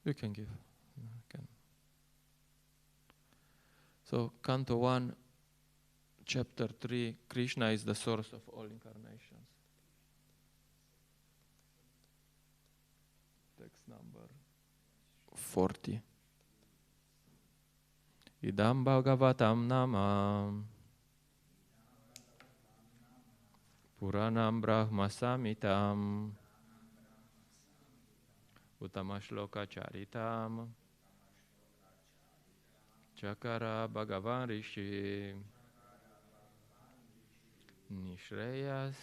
You can give. You can. So, Canto 1, Chapter 3, Krishna is the source of all incarnations. Text number 40. Idam Bhagavatam Namam Puranam Brahma Samitam Utamashloka Charitam Chakara Bhagavan Rishi Nishreya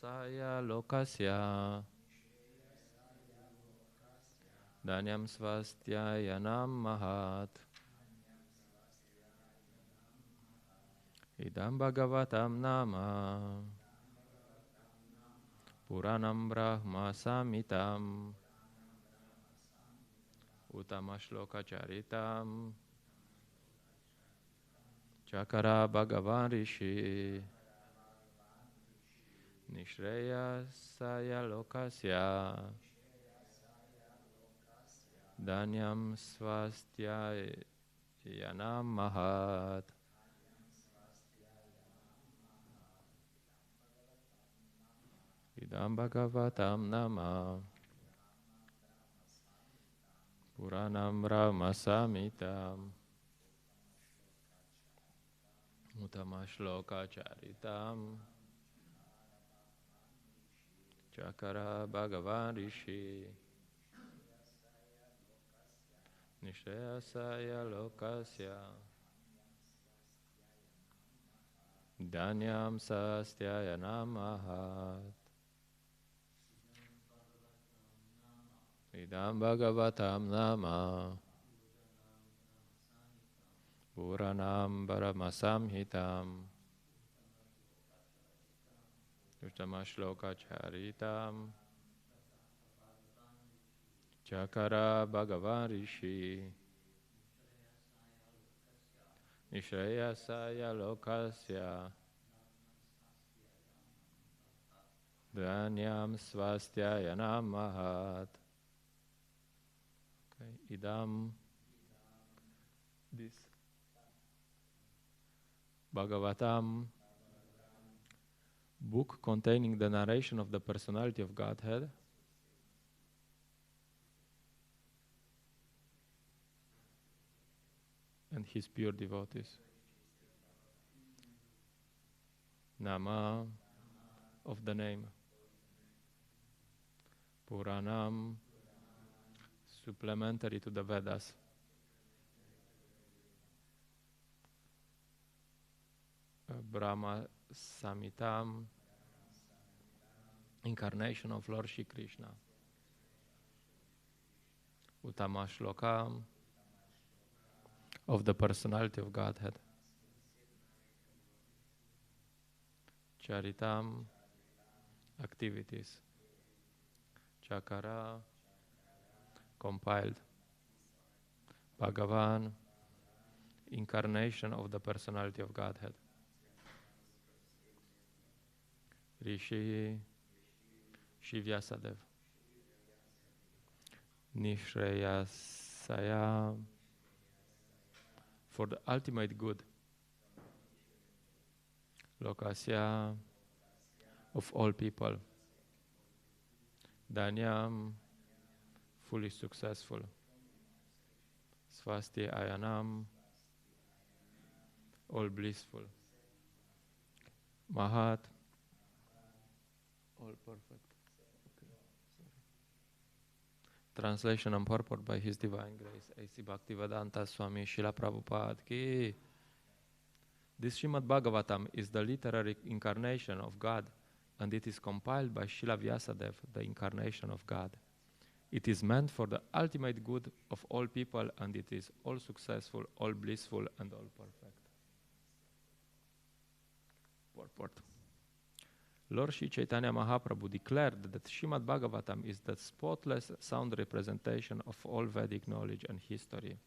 Saya Lokasya Danyam Svastya Yanam Mahat Idam Bhagavatam Nama Puranam Brahma Samitam Utamashloka Charitam Chakara Bhagavan Rishi Nishreya Saya Lokasya Danyam Svastya Yanam Mahat Idam Bhagavatam Nama Puranam Brahma Samitam Utamashloka Charitam Chakara Bhagavan Rishi Nishaya Saya Lokasya Danyam Sastyaya Namahat Idam Bhagavatam Nama Puranam Brahma Samhitam Uttamashloka Charitam Chakara Bhagavan Rishi Nishaya Saya Lokasya Dhanyam Svastya Namahat. Okay, Idam, this Bhagavatam, book containing the narration of the personality of Godhead, and his pure devotees. Nama, of the name. Puranam, supplementary to the Vedas. Brahma Samitam, incarnation of Lord Shri Krishna. Utamashloka, of the personality of Godhead. Charitam, activities. Chakara, compiled. Bhagavan, incarnation of the personality of Godhead. Rishi, Shivyasadev. Nishreyasaya, for the ultimate good. Lokasya, of all people. Danyam, fully successful. Svasti Ayanam, all blissful. Mahat, all perfect. Okay. Translation and purport by His Divine Grace, A.C. Bhaktivedanta Swami Srila Prabhupada ki. This Srimad Bhagavatam is the literary incarnation of God, and it is compiled by Srila Vyasadeva, the incarnation of God. It is meant for the ultimate good of all people, and it is all successful, all blissful, and all perfect. Purport. Lord Sri Chaitanya Mahaprabhu declared that Srimad Bhagavatam is the spotless, sound representation of all Vedic knowledge and history.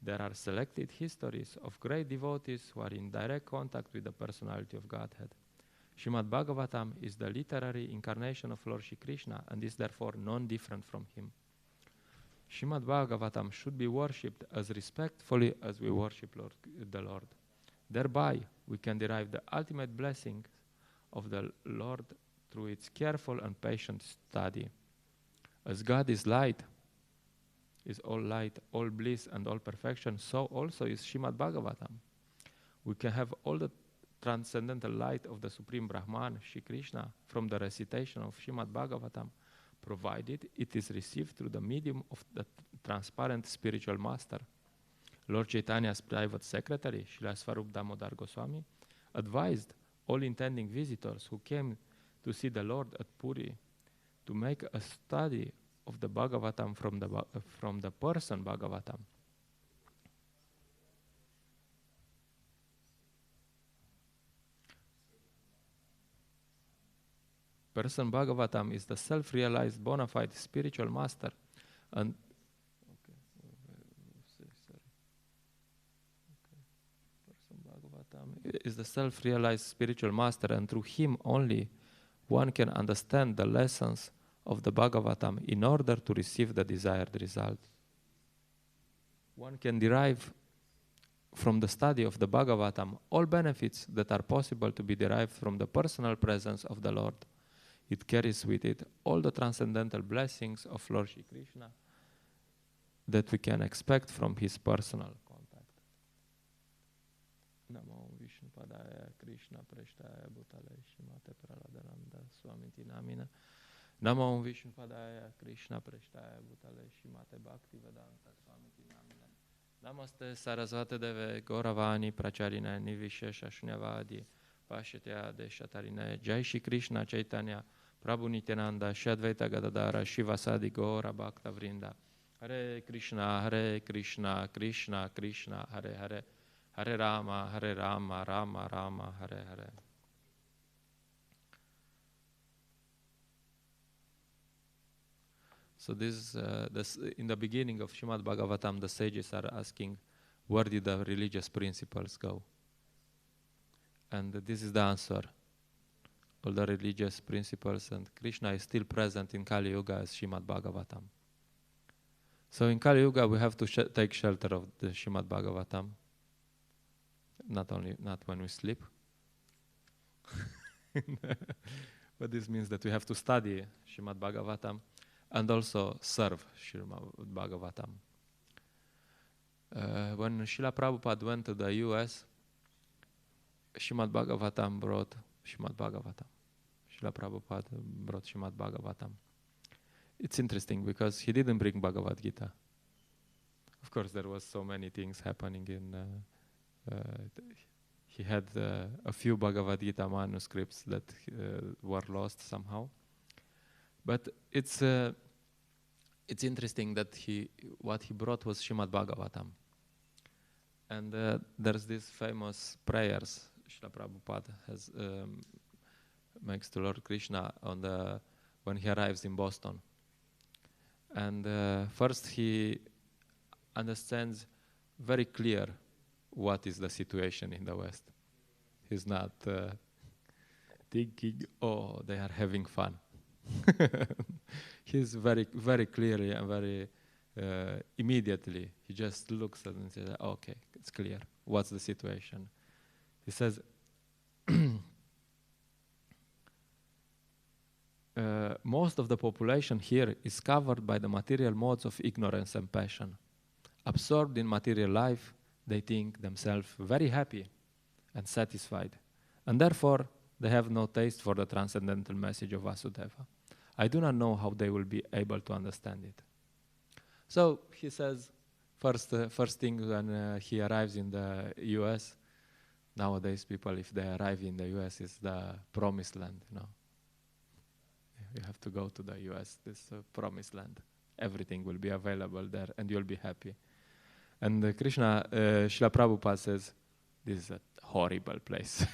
There are selected histories of great devotees who are in direct contact with the personality of Godhead. Srimad Bhagavatam is the literary incarnation of Lord Shri Krishna and is therefore non-different from him. Srimad Bhagavatam should be worshipped as respectfully as we worship the Lord. Thereby, we can derive the ultimate blessing of the Lord through its careful and patient study. As God is light, is all light, all bliss, and all perfection, so also is Srimad Bhagavatam. We can have all the transcendental light of the Supreme Brahman, Shri Krishna, from the recitation of Srimad Bhagavatam, provided it is received through the medium of the transparent spiritual master. Lord Chaitanya's private secretary, Srila Swarup Damodar Goswami, advised all intending visitors who came to see the Lord at Puri to make a study of the Bhagavatam from the person Bhagavatam. Person Bhagavatam is the self-realized bona fide spiritual master, and Person Bhagavatam is the self-realized spiritual master, and through him only one can understand the lessons of the Bhagavatam in order to receive the desired result. One can derive from the study of the Bhagavatam all benefits that are possible to be derived from the personal presence of the Lord. It carries with it all the transcendental blessings of Lord Shri Krishna that we can expect from his personal contact. Namo Vishnu Padaya Krishna Preshtaya Bhutale Shrimate Praladananda Swamiti Namina. Namo Vishnu Padaya Krishna Preshtaya Bhutale Shrimate Bhakti Vedanta Swamiti Namina. Namaste Sarasvate Deve Gauravani Pracharine Nivishesha Shunyavadi Pashatya Deshatarine. Jai Shri Krishna Chaitanya Prabhu Nityananda Shri Advaita Gadadara Shivasadi Gaura Bhakta Vrinda. Hare Krishna Krishna Krishna Hare Hare Hare Rama Rama Rama Hare Hare. So this in the beginning of Srimad Bhagavatam, the sages are asking, where did the religious principles go? And this is the answer. All the religious principles, and Krishna is still present in Kali Yuga as Srimad Bhagavatam. So in Kali Yuga we have to take shelter of the Srimad Bhagavatam. Not when we sleep. But this means that we have to study Srimad Bhagavatam and also serve Srimad Bhagavatam. When Srila Prabhupada went to the US, Srimad Bhagavatam brought Srimad Bhagavatam. Srila Prabhupada brought Srimad Bhagavatam. It's interesting because he didn't bring Bhagavad Gita. Of course, there was so many things happening in... he had a few Bhagavad Gita manuscripts that were lost somehow. But it's interesting that what he brought was Srimad Bhagavatam. And there's these famous prayers Srila Prabhupada has makes to Lord Krishna when he arrives in Boston. And first he understands very clear what is the situation in the West. He's not thinking, oh, they are having fun. He's very, very clearly and very immediately, he just looks at it and says, okay, it's clear. What's the situation? He says, most of the population here is covered by the material modes of ignorance and passion. Absorbed in material life, they think themselves very happy and satisfied, and therefore they have no taste for the transcendental message of Vasudeva. I do not know how they will be able to understand it. So he says, first thing when he arrives in the US, nowadays people, if they arrive in the US, is the promised land, you know. You have to go to the US, this promised land. Everything will be available there and you'll be happy. And Krishna, Srila Prabhupada says, this is a horrible place.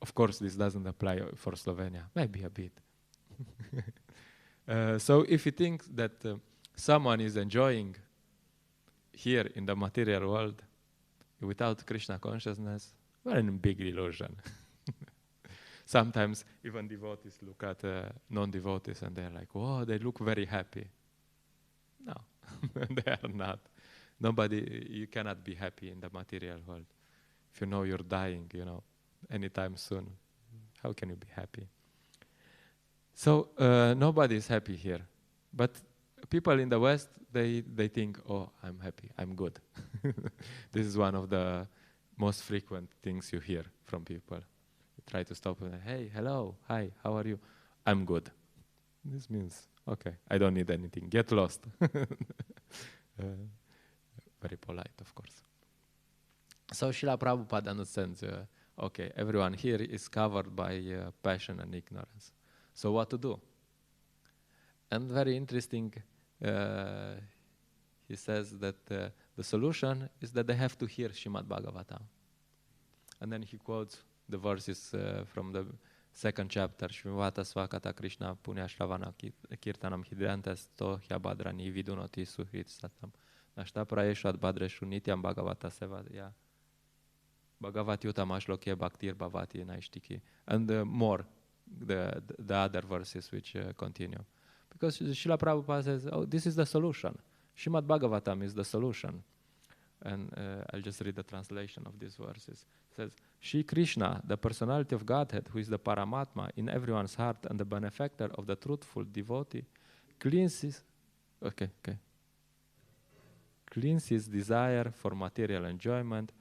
Of course, this doesn't apply for Slovenia, maybe a bit. So if you think that someone is enjoying here in the material world without Krishna consciousness, Well, in big illusion. Sometimes even devotees look at non-devotees and they're like, "Whoa, they look very happy." No, they are not. Nobody, you cannot be happy in the material world. If you know you're dying, anytime soon, how can you be happy? So nobody is happy here. But people in the West, they think, "Oh, I'm happy, I'm good." This is one of the most frequent things you hear from people. You try to stop and, "Hey, hello, hi, how are you?" "I'm good." This means, okay, I don't need anything. Get lost. Very polite, of course. So Srila Prabhupada understands, okay, everyone here is covered by passion and ignorance. So what to do? And very interesting, he says that the solution is that they have to hear Srimad Bhagavatam. And then he quotes the verses from the second chapter, Shrimvata Swakata Krishna Punya Shravana Kirtanam Hidrantas To Hyabadrani Vidunoti Suhrit Satam Nashta Prayeshvat Badreshu Nityam Bhagavata Sevadya Bhagavati Utamashloke Bhaktir Bhavati Naishtiki. And more, the other verses which continue. Because Srila Prabhupada says, "Oh, this is the solution. Srimad Bhagavatam is the solution." And I'll just read the translation of these verses. It says, Shri Krishna, the personality of Godhead, who is the Paramatma in everyone's heart and the benefactor of the truthful devotee, cleanses desire for material enjoyment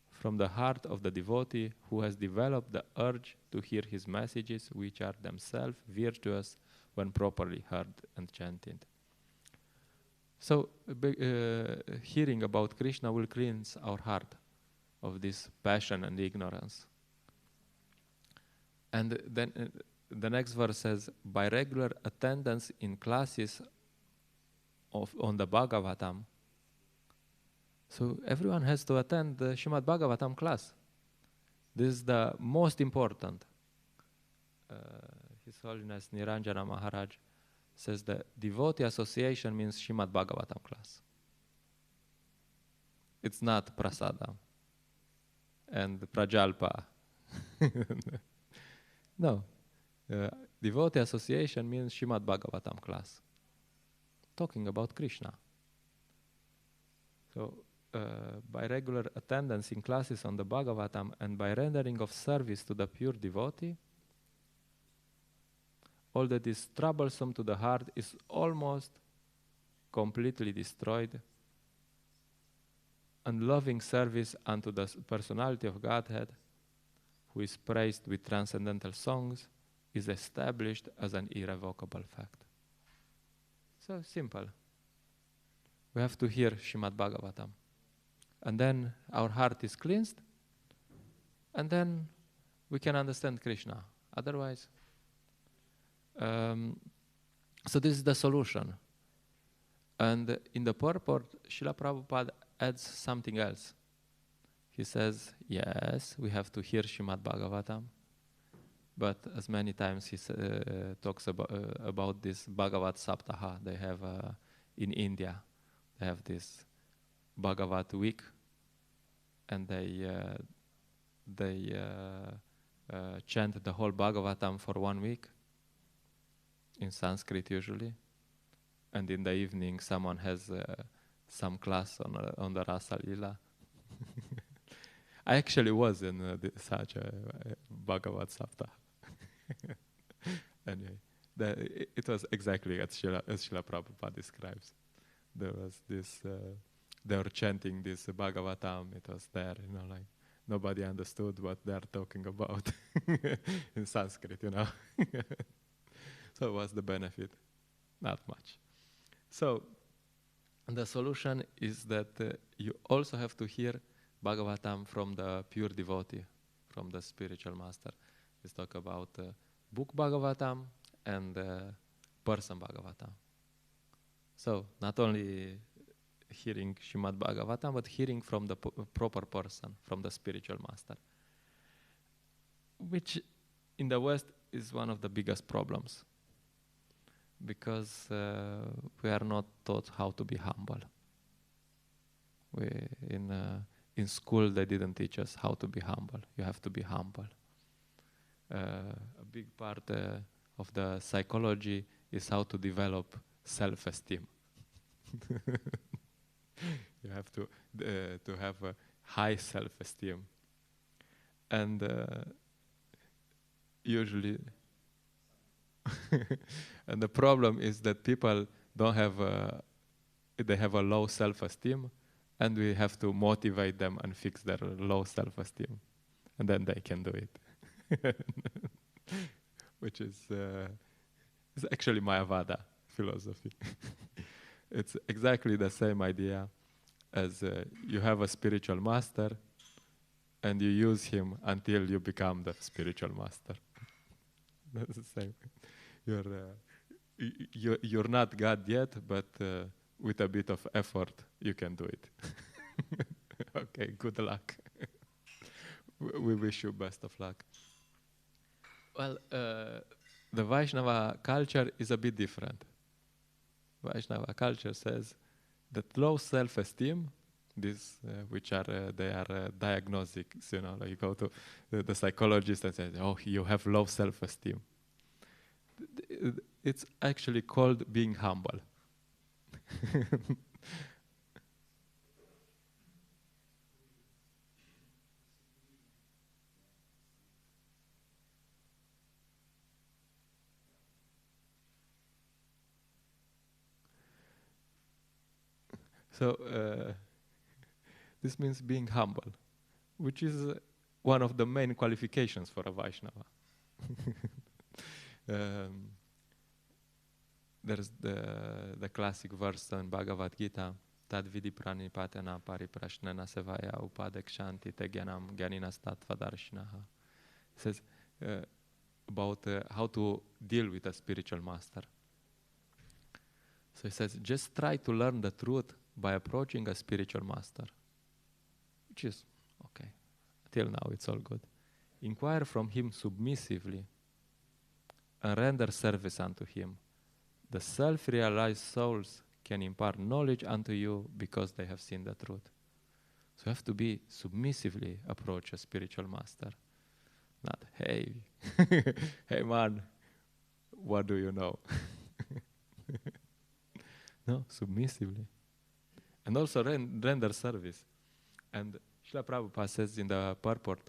from the heart of the devotee who has developed the urge to hear his messages, which are themselves virtuous when properly heard and chanted. So, hearing about Krishna will cleanse our heart of this passion and ignorance. And then the next verse says, by regular attendance in classes on the Bhagavatam. So everyone has to attend the Srimad Bhagavatam class. This is the most important. His Holiness Niranjana Maharaj says the devotee association means Srimad Bhagavatam class. It's not prasada and prajalpa. No. Devotee association means Srimad Bhagavatam class. Talking about Krishna. So, by regular attendance in classes on the Bhagavatam and by rendering of service to the pure devotee, all that is troublesome to the heart is almost completely destroyed, and loving service unto the personality of Godhead, who is praised with transcendental songs, is established as an irrevocable fact. So simple. We have to hear Srimad Bhagavatam. And then our heart is cleansed, and then we can understand Krishna. Otherwise, so this is the solution. And in the purport, Srila Prabhupada adds something else. He says, yes, we have to hear Srimad Bhagavatam, but as many times he talks about this Bhagavat Saptaha they have in India. They have this Bhagavat week, and they chant the whole Bhagavatam for 1 week, in Sanskrit usually, and in the evening someone has some class on the Rasa Lila. I actually was in such a Bhagavat Saptaha. Anyway, it was exactly as Srila Prabhupada describes. There was this, they were chanting this Bhagavatam, it was there, like nobody understood what they're talking about in Sanskrit, So what's the benefit? Not much. So the solution is that you also have to hear Bhagavatam from the pure devotee, from the spiritual master. Let's talk about book Bhagavatam and person Bhagavatam. So not only hearing Srimad Bhagavatam, but hearing from the proper person, from the spiritual master, which in the West is one of the biggest problems, because we are not taught how to be humble. in school they didn't teach us how to be humble. You have to be humble. A big part of the psychology is how to develop self-esteem. You have to have a high self-esteem, and usually, and the problem is that people don't have they have a low self-esteem, and we have to motivate them and fix their low self-esteem, and then they can do it. Which is actually Mayavada philosophy. It's exactly the same idea as you have a spiritual master and you use him until you become the spiritual master. That's the same. You're not God yet, but with a bit of effort, you can do it. Okay, good luck. We wish you best of luck. Well, the Vaishnava culture is a bit different. Vaishnava culture says that low self-esteem, these which are they are diagnostics, you know, like you go to the psychologist and say, oh, you have low self-esteem. It's actually called being humble. So this means being humble, which is one of the main qualifications for a Vaishnava. There's the classic verse in Bhagavad Gita, Tad vidi pranipatena pariprashnena sevaya upadekshanti te gyanam gyaninas tattvadarshinaha. It says about how to deal with a spiritual master. So it says, just try to learn the truth by approaching a spiritual master, which is okay. Till now it's all good. Inquire from him submissively and render service unto him. The self-realized souls can impart knowledge unto you because they have seen the truth. So you have to be submissively approach a spiritual master. Not, hey, hey man, what do you know? No, submissively. And also render service. And Srila Prabhupada says in the purport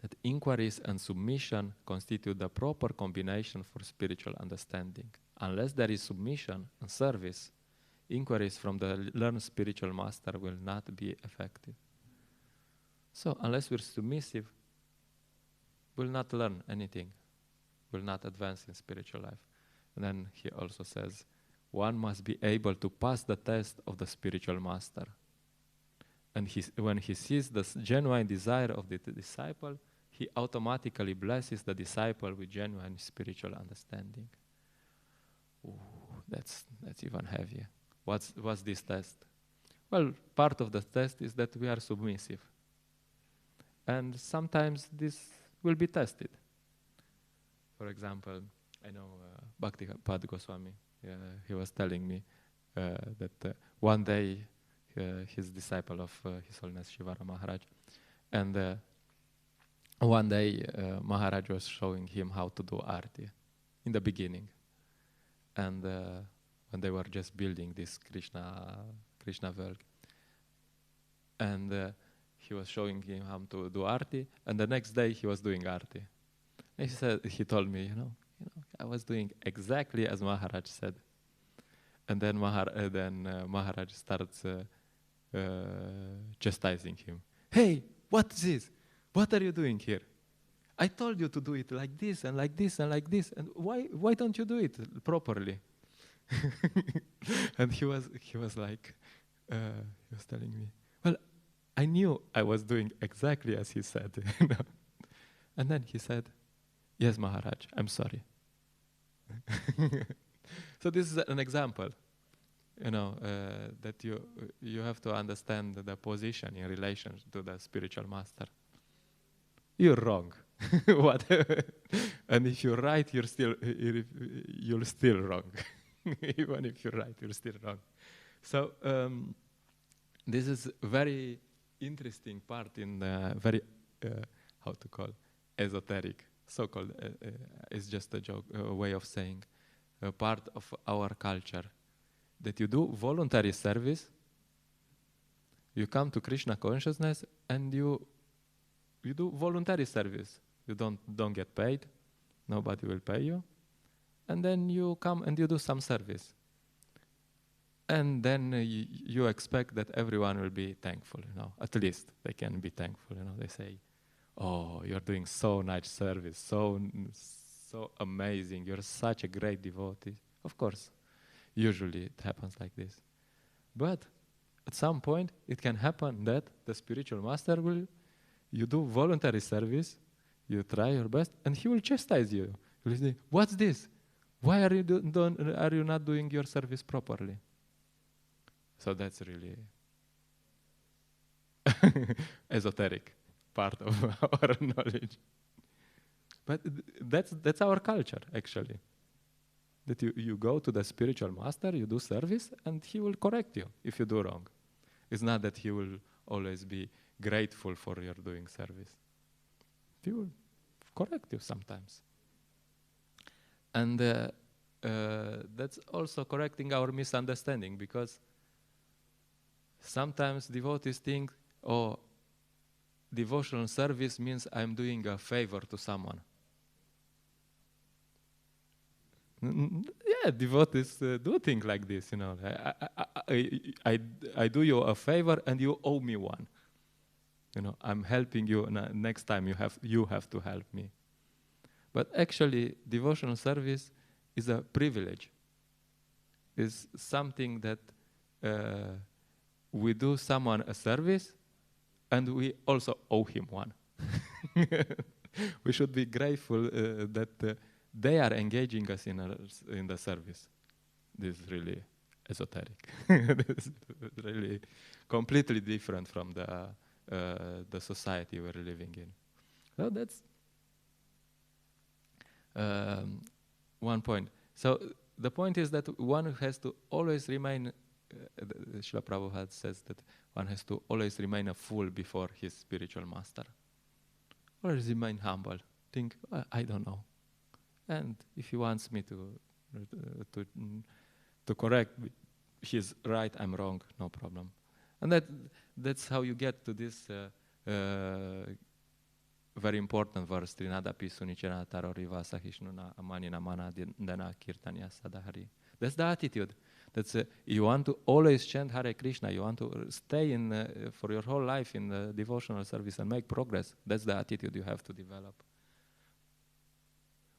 that inquiries and submission constitute the proper combination for spiritual understanding. Unless there is submission and service, inquiries from the learned spiritual master will not be effective. So unless we're submissive, we'll not learn anything, will not advance in spiritual life. And then he also says, one must be able to pass the test of the spiritual master. And when he sees the genuine desire of the disciple, he automatically blesses the disciple with genuine spiritual understanding. Ooh, that's even heavier. What's this test? Well, part of the test is that we are submissive. And sometimes this will be tested. For example, I know Bhakti-Pad Goswami, he was telling me that one day he's disciple of His Holiness Shivara Maharaj, and one day Maharaj was showing him how to do arti in the beginning, and when they were just building this Krishna world, and he was showing him how to do arti, and the next day he was doing arti. And he told me, I was doing exactly as Maharaj said. And then Maharaj starts chastising him. Hey, what is this? What are you doing here? I told you to do it like this and like this and like this. And why don't you do it properly? And he was like, he was telling me, well, I knew I was doing exactly as he said. And then he said, yes, Maharaj, I'm sorry. So this is an example, that you have to understand the position in relation to the spiritual master. You're wrong. Whatever. And if you're right, you're still wrong. Even if you're right, you're still wrong. So this is very interesting part in the very, how to call, esoteric, so-called, it's just a joke, a way of saying, a part of our culture, that you do voluntary service, you come to Krishna consciousness, and you do voluntary service. You don't get paid, nobody will pay you, and then you come and you do some service. And then you expect that everyone will be thankful, at least they can be thankful, they say, oh, you're doing so nice service, so amazing, you're such a great devotee. Of course, usually it happens like this. But at some point, it can happen that the spiritual master you do voluntary service, you try your best, and he will chastise you. He will say, what's this? Why are you not doing your service properly? So that's really esoteric part of our knowledge. But that's our culture, actually. That you go to the spiritual master, you do service, and he will correct you if you do wrong. It's not that he will always be grateful for your doing service. He will correct you sometimes. And that's also correcting our misunderstanding, because sometimes devotees think, oh, devotional service means I'm doing a favor to someone. Yeah, devotees do think like this, I do you a favor and you owe me one. I'm helping you, and next time you have to help me. But actually, devotional service is a privilege. It's something that we do someone a service, and we also owe him one. We should be grateful that they are engaging us in the service. This is really esoteric. This is really completely different from the society we're living in. So that's one point. So the point is that one has to always remain, Srila Prabhupada says that one has to always remain a fool before his spiritual master. Always remain humble. Think, I don't know. And if he wants me to correct me, he's right, I'm wrong, no problem. And that's how you get to this very important verse, Trinadapi Sunichana Taroriva Sahishnuna Amanina Mana Dana Kirtanya Sadahari. That's the attitude. That's you want to always chant Hare Krishna. You want to stay in for your whole life in the devotional service and make progress. That's the attitude you have to develop.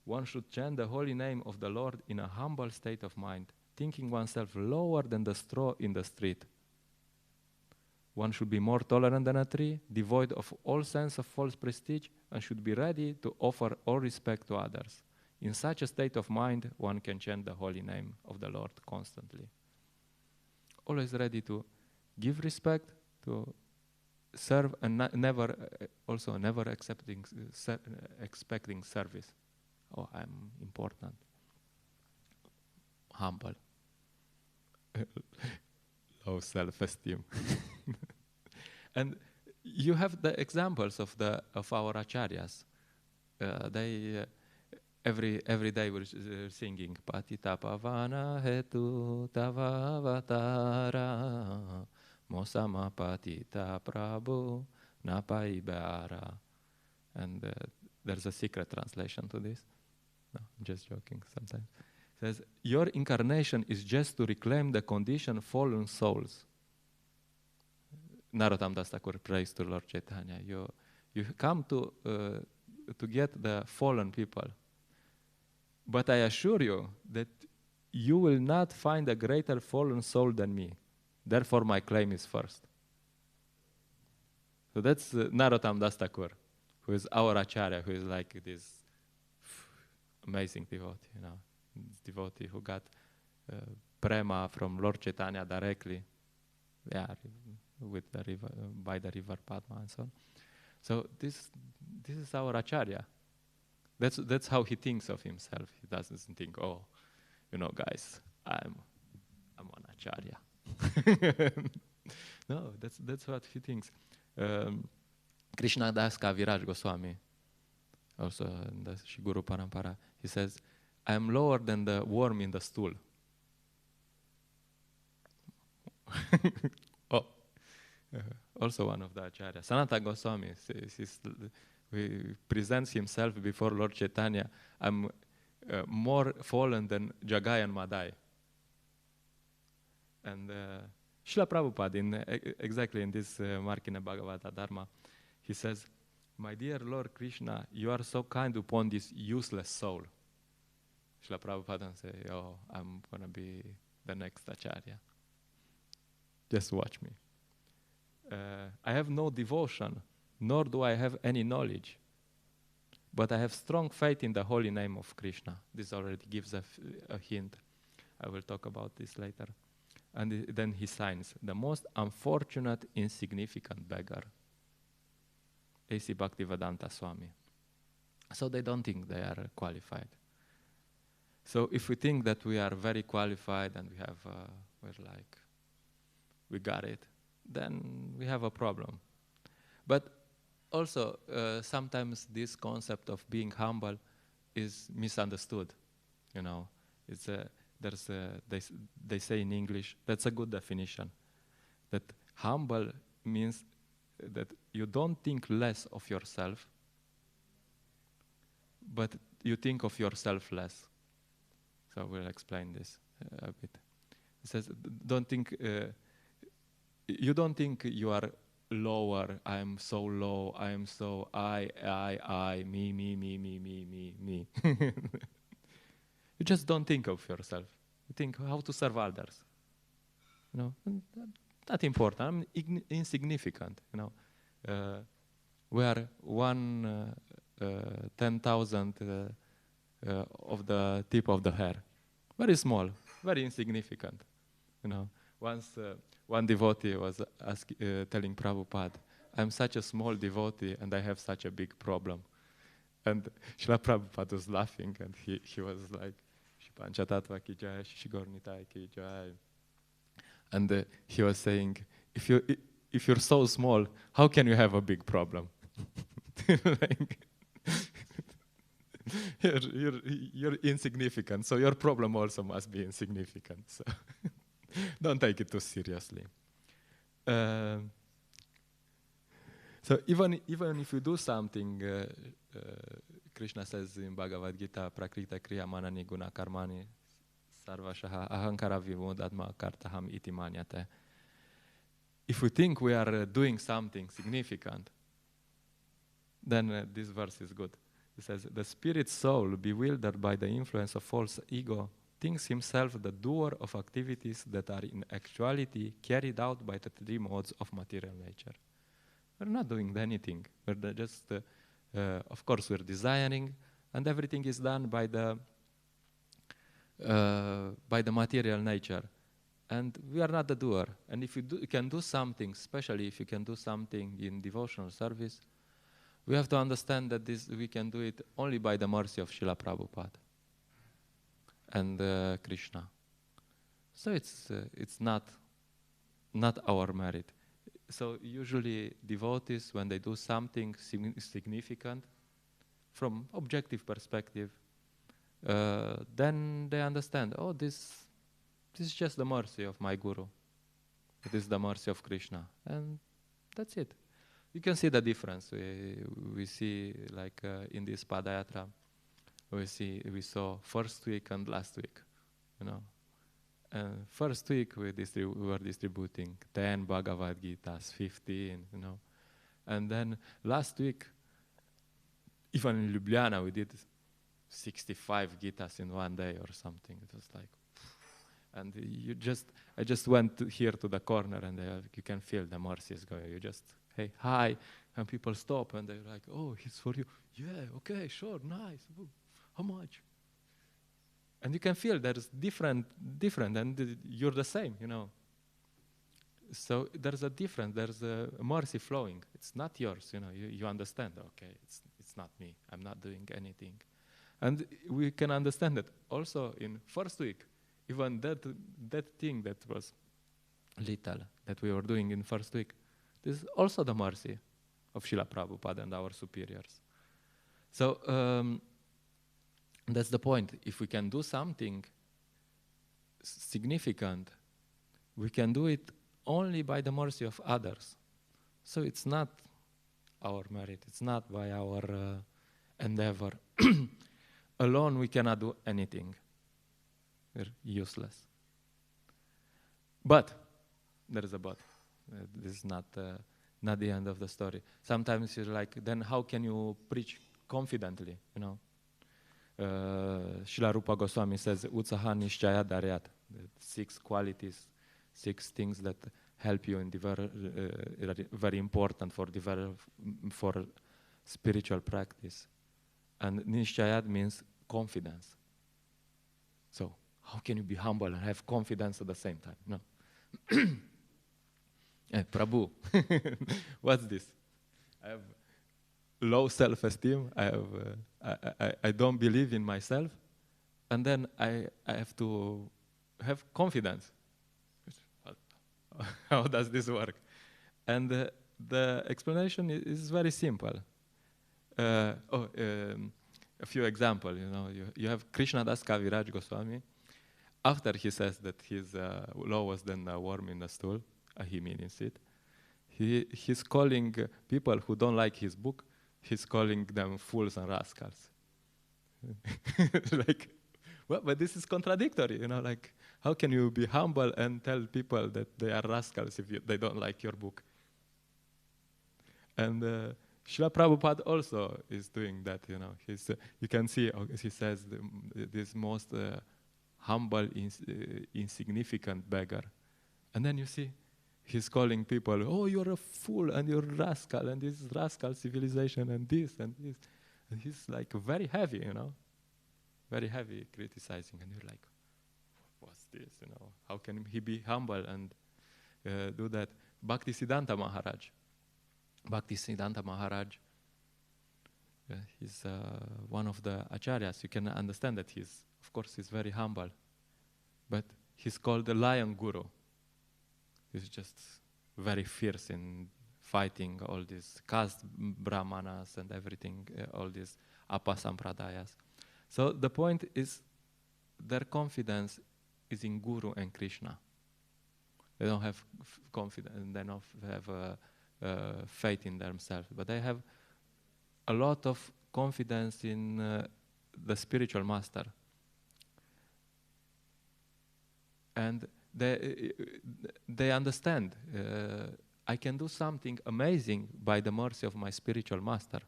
One should chant the holy name of the Lord in a humble state of mind, thinking oneself lower than the straw in the street. One should be more tolerant than a tree, devoid of all sense of false prestige, and should be ready to offer all respect to others. In such a state of mind, one can chant the holy name of the Lord constantly. Always ready to give respect, to serve, and never expecting service. Oh, I'm important. Humble. Low self-esteem. And you have the examples of our acharyas. They every day we're singing Patita Pavana Hetu Tavavatara Mosama Patita Prabhu Napai Beara. And there's a secret translation to this. No, I'm just joking sometimes. It says, your incarnation is just to reclaim the conditioned fallen souls. Narottam Das Thakur prays to Lord Chaitanya. You come to get the fallen people. But I assure you that you will not find a greater fallen soul than me. Therefore, my claim is first. So that's Narottam Das Thakur, who is our acharya, who is like this amazing devotee, this devotee who got prema from Lord Chaitanya directly, with the river, by the river Padma and so on. So this is our acharya. That's how he thinks of himself. He doesn't think, oh, guys, I'm an acharya. No, that's what he thinks. Krishna Das Kaviraj Goswami, also the Shiguru Parampara, he says, I am lower than the worm in the stool. Also one of the acharyas. Sanatana Goswami presents himself before Lord Chaitanya. I'm more fallen than Jagai and Madai. And Srila Prabhupada, exactly in this Markina Bhagavata Dharma, he says, my dear Lord Krishna, you are so kind upon this useless soul. Srila Prabhupada say, oh, I'm going to be the next acharya. Just watch me. I have no devotion, nor do I have any knowledge. But I have strong faith in the holy name of Krishna. This already gives a hint. I will talk about this later. And then he signs, the most unfortunate, insignificant beggar. A.C. Bhaktivedanta Swami. So they don't think they are qualified. So if we think that we are very qualified and we have, we got it, then we have a problem. But also, sometimes this concept of being humble is misunderstood. You know, it's they say in English, that's a good definition, that humble means that you don't think less of yourself, but you think of yourself less. So we'll explain this a bit. It says, you don't think you are lower, I am so low, I am so I, me. You just don't think of yourself. You think how to serve others. You know, not important, I'm insignificant, you know. We are 1/10,000 of the tip of the hair. Very small, very insignificant, you know. Once one devotee was telling Prabhupada, I'm such a small devotee and I have such a big problem. And Srila Prabhupada was laughing and he was like, Shipanchatattva ki jai, Shishigornitai ki jai. And he was saying, if you're so small, how can you have a big problem? Like, you're insignificant, so your problem also must be insignificant. So don't take it too seriously. So even if you do something, Krishna says in Bhagavad Gita, Prakrita Kriya Manani Guna Karmani Sarvashaha Ahankara Vimudadma Kartaham Iti Manyate. If we think we are doing something significant, then this verse is good. It says, the spirit soul, bewildered by the influence of false ego, thinks himself the doer of activities that are in actuality carried out by the three modes of material nature. We're not doing anything. We're just, of course, we're desiring, and everything is done by the material nature. And we are not the doer. And if you can do something, especially if you can do something in devotional service, we have to understand that we can do it only by the mercy of Srila Prabhupada and Krishna. So it's not our merit. So usually devotees, when they do something significant, from objective perspective, then they understand, oh, this is just the mercy of my Guru. It is the mercy of Krishna. And that's it. You can see the difference. We see, like in this Padayatra, we saw first week and last week, you know. And first week we were distributing 10 Bhagavad Gitas, 15, you know. And then last week, even in Ljubljana, we did 65 Gitas in one day or something. It was like, and I just went here to the corner and you can feel the mercy is going. You just, hey, hi, and people stop and they're like, oh, it's for you. Yeah, okay, sure, nice. Ooh, how much? And you can feel there's different, and you're the same, you know. So there's a difference, there's a mercy flowing. It's not yours, you know, you understand, okay, it's not me, I'm not doing anything. And we can understand that also in first week, even that thing that was little, that we were doing in first week, This is also the mercy of Srila Prabhupada and our superiors. So that's the point. If we can do something significant, we can do it only by the mercy of others. So it's not our merit, it's not by our endeavor. Alone we cannot do anything. We're useless. But, there is a but. This is not the end of the story. Sometimes you're like, then how can you preach confidently, you know? Srila Rupa Goswami says, Utsaha Nishchaya Daryat, 6 qualities, 6 things that help you in very important for spiritual practice. And Nishchayat means confidence. So, how can you be humble and have confidence at the same time? No. Hey, Prabhu, what's this? I have low self-esteem. I don't believe in myself, and then I have to have confidence. How does this work? And the explanation is very simple. A few examples. You know, you have Krishnadas Kaviraj Goswami. After he says that his law was than a worm in a stool, he means it. He's calling people who don't like his book, he's calling them fools and rascals. Like, well, but this is contradictory, you know, like, how can you be humble and tell people that they are rascals if they don't like your book? And Srila Prabhupada also is doing that, you know. You can see, he says, this most humble, insignificant beggar. And then you see, he's calling people, oh, you're a fool, and you're a rascal, and this is rascal civilization, and this, and this. And he's like very heavy, you know, very heavy criticizing. And you're like, what's this, you know? How can he be humble and do that? Bhaktisiddhanta Maharaj, he's one of the acharyas. You can understand that he's very humble. But he's called the lion guru. He's just very fierce in fighting all these caste brahmanas and everything, all these apasampradayas. So the point is, their confidence is in Guru and Krishna. They don't have confidence, they don't have faith in themselves, but they have a lot of confidence in the spiritual master. And they understand, I can do something amazing by the mercy of my spiritual master.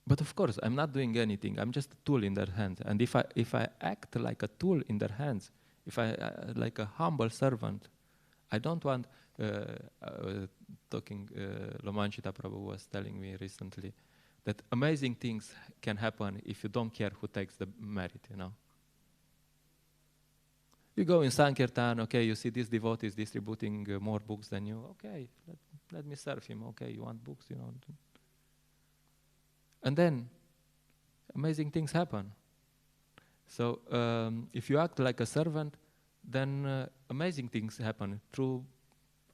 But of course, I'm not doing anything. I'm just a tool in their hands. And if I act like a tool in their hands, if I like a humble servant, I don't want. Lomanchita Prabhu was telling me recently that amazing things can happen if you don't care who takes the merit. You know. You go in Sankirtan, okay, you see this devotee is distributing more books than you. Okay, let me serve him. Okay, you want books, you know. And then, amazing things happen. So, if you act like a servant, then amazing things happen through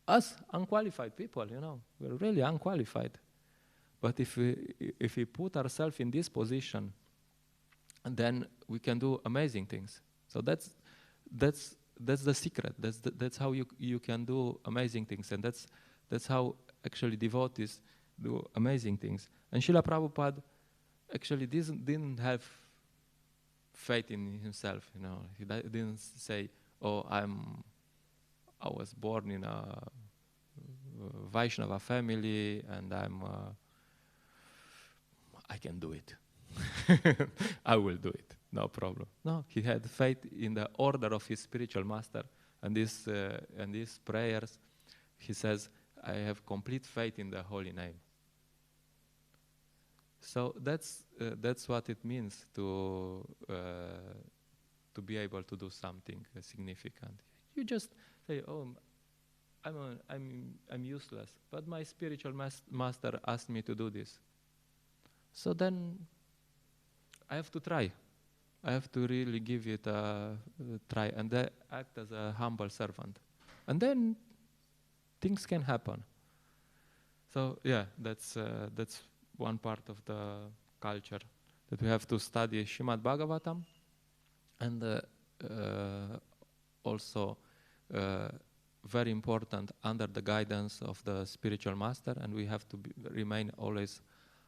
us, unqualified people, you know. We're really unqualified. But if we put ourselves in this position, then we can do amazing things. So that's the secret. That's how you can do amazing things, and that's how actually devotees do amazing things. And Srila Prabhupada actually didn't have faith in himself. You know, he didn't say, "Oh, I was born in a Vaishnava family, and I can do it. I will do it. No problem." No, he had faith in the order of his spiritual master, and these prayers, he says, "I have complete faith in the holy name." So that's what it means to be able to do something significant. You just say, "Oh, I'm useless, but my spiritual master asked me to do this. So then I have to try. I have to really give it a try and then act as a humble servant. And then things can happen. So yeah, that's one part of the culture, that we have to study Srimad Bhagavatam, and also very important, under the guidance of the spiritual master, and we have to remain always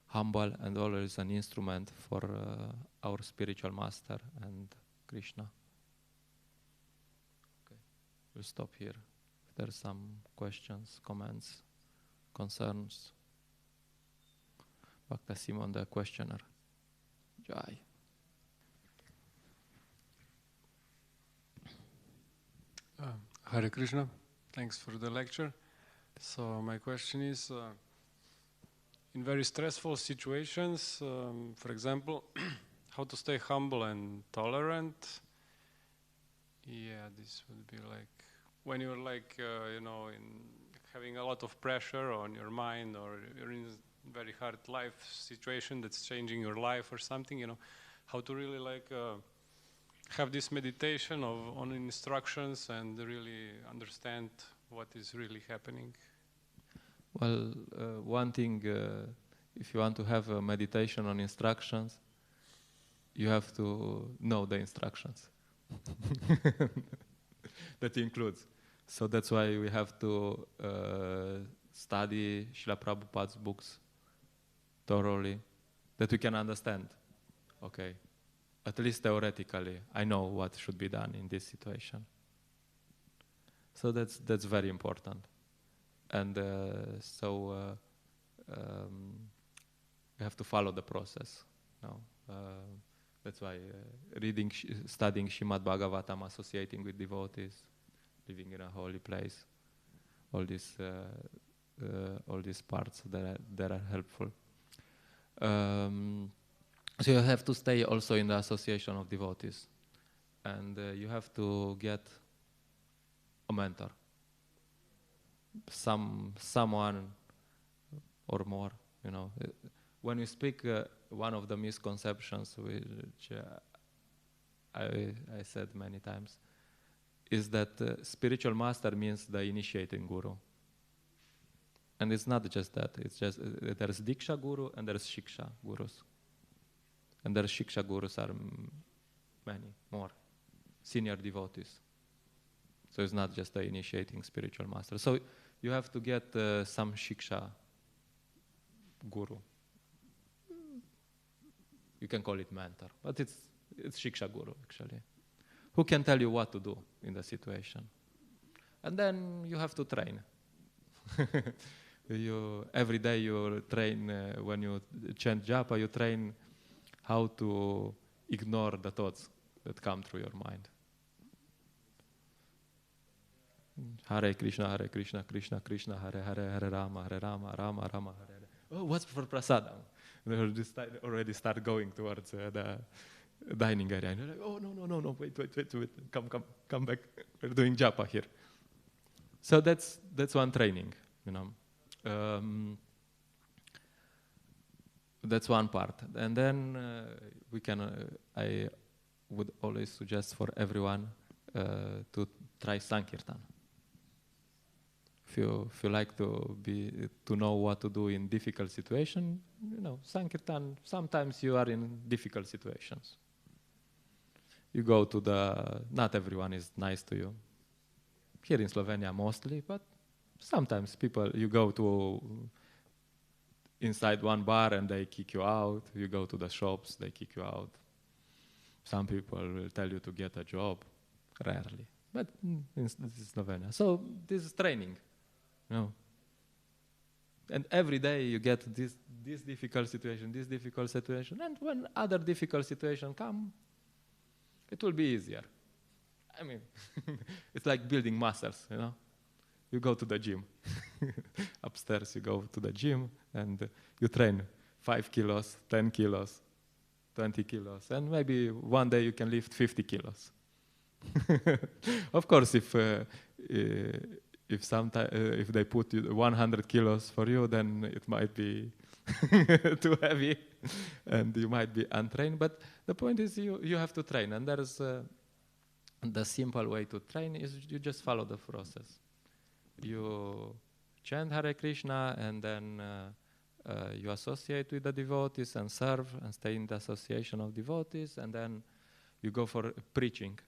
humble and always an instrument for our spiritual master and Krishna. Okay, we'll stop here. If there's some questions, comments, concerns. Bhakta Simon, the questioner. Jai. Hare Krishna, thanks for the lecture. So my question is, in very stressful situations, for example, how to stay humble and tolerant. Yeah, this would be like when you're like, in having a lot of pressure on your mind, or you're in a very hard life situation that's changing your life or something, how to really like have this meditation on instructions and really understand what is really happening. Well, one thing, if you want to have a meditation on instructions, you have to know the instructions. That includes. So that's why we have to study Srila Prabhupada's books thoroughly, that we can understand. Okay, at least theoretically, I know what should be done in this situation. So that's very important. And so we have to follow the process. That's why reading, studying Srimad Bhagavatam, associating with devotees, living in a holy place, all these parts that are helpful. So you have to stay also in the association of devotees, and you have to get a mentor, someone or more. When we speak, one of the misconceptions which I said many times is that spiritual master means the initiating guru. And it's not just that. It's just there's Diksha Guru and there's Shiksha Gurus. And there's Shiksha Gurus are many more senior devotees. So it's not just the initiating spiritual master. So you have to get some Shiksha Guru. You can call it mentor, but it's Shiksha Guru actually, who can tell you what to do in the situation. And then you have to train. Every day you train, when you chant japa, you train how to ignore the thoughts that come through your mind. Hare Krišna, Krishna Krishna, Hare Hare, Hare Rama, Rama Rama, Hare Hare. Oh, what's for prasadam? They already start going towards the dining area. And you're like, oh, no, wait, come back. We're doing japa here. So that's one training, That's one part. And then I would always suggest for everyone to try Sankirtan. If you like to know what to do in difficult situation, Sankirtan, sometimes you are in difficult situations. You go to not everyone is nice to you. Here in Slovenia mostly, but sometimes you go to inside one bar and they kick you out. You go to the shops, they kick you out. Some people will tell you to get a job, rarely, but this is Slovenia. So this is training. And every day you get this difficult situation, and when other difficult situation come, it will be easier. I mean, it's like building muscles, You go to the gym. Upstairs you go to the gym and you train 5 kilos, 10 kilos, 20 kilos, and maybe one day you can lift 50 kilos. Of course, if they put 100 kilos for you, then it might be too heavy. and you might be untrained, but the point is you have to train, and there's the simple way to train is you just follow the process. You chant Hare Krishna, and then you associate with the devotees and serve and stay in the association of devotees, and then you go for preaching.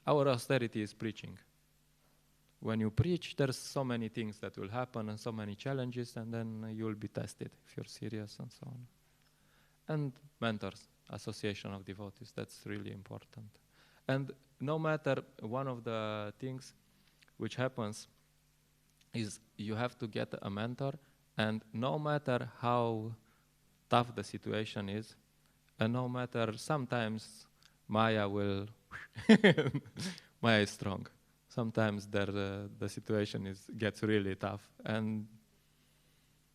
Our austerity is preaching. When you preach, there's so many things that will happen and so many challenges, and then you will be tested if you're serious and so on. And mentors, association of devotees, that's really important. And no matter, one of the things which happens is you have to get a mentor, and no matter how tough the situation is, and no matter, sometimes Maya will, Maya is strong. Sometimes the situation gets really tough, and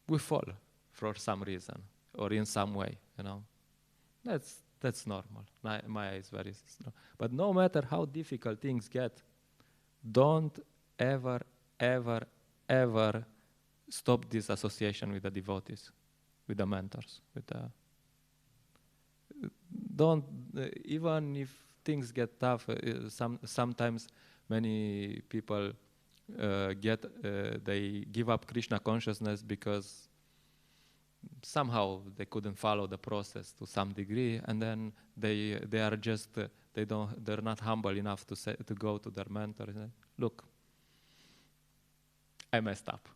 we fall for some reason or in some way, you know. That's normal. Maya is very strong. But no matter how difficult things get, don't ever, ever, ever stop this association with the devotees, with the mentors, with the. Don't even if things get tough. Sometimes many people they give up Krishna consciousness because somehow they couldn't follow the process to some degree, and then they are just they're not humble enough to go to their mentor and say, look, I messed up.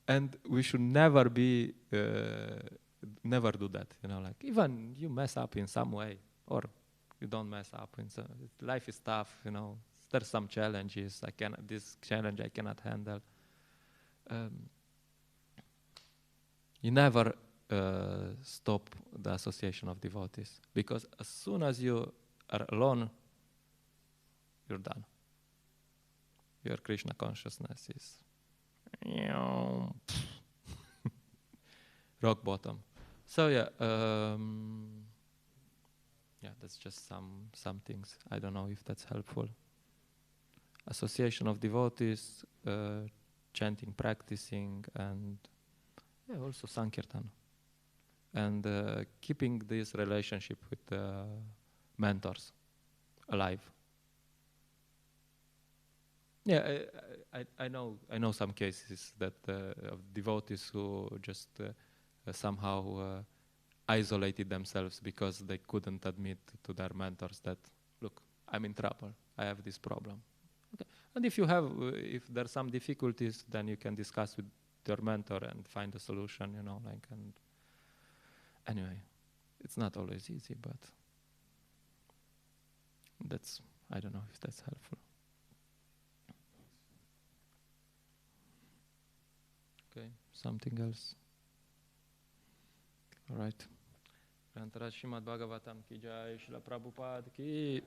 And we should never do that, you know, like even you mess up in some way, or you don't mess up in some, life is tough, you know, there's some challenges, this challenge I cannot handle. You never stop the association of devotees, because as soon as you are alone, you're done. Your Krishna consciousness is rock bottom. So yeah, that's just some things. I don't know if that's helpful. Association of devotees, chanting, practicing, and also Sankirtan, and keeping this relationship with the mentors alive. Yeah, I know some cases that of devotees who just somehow isolated themselves because they couldn't admit to their mentors that, look, I'm in trouble, I have this problem. Okay. And if there's some difficulties, then you can discuss with your mentor and find a solution, you know, like, and anyway, it's not always easy, but I don't know if that's helpful. Okay, something else? All right. Grantara Srimad Bhagavatam ki jai, Srila Prabhupada ki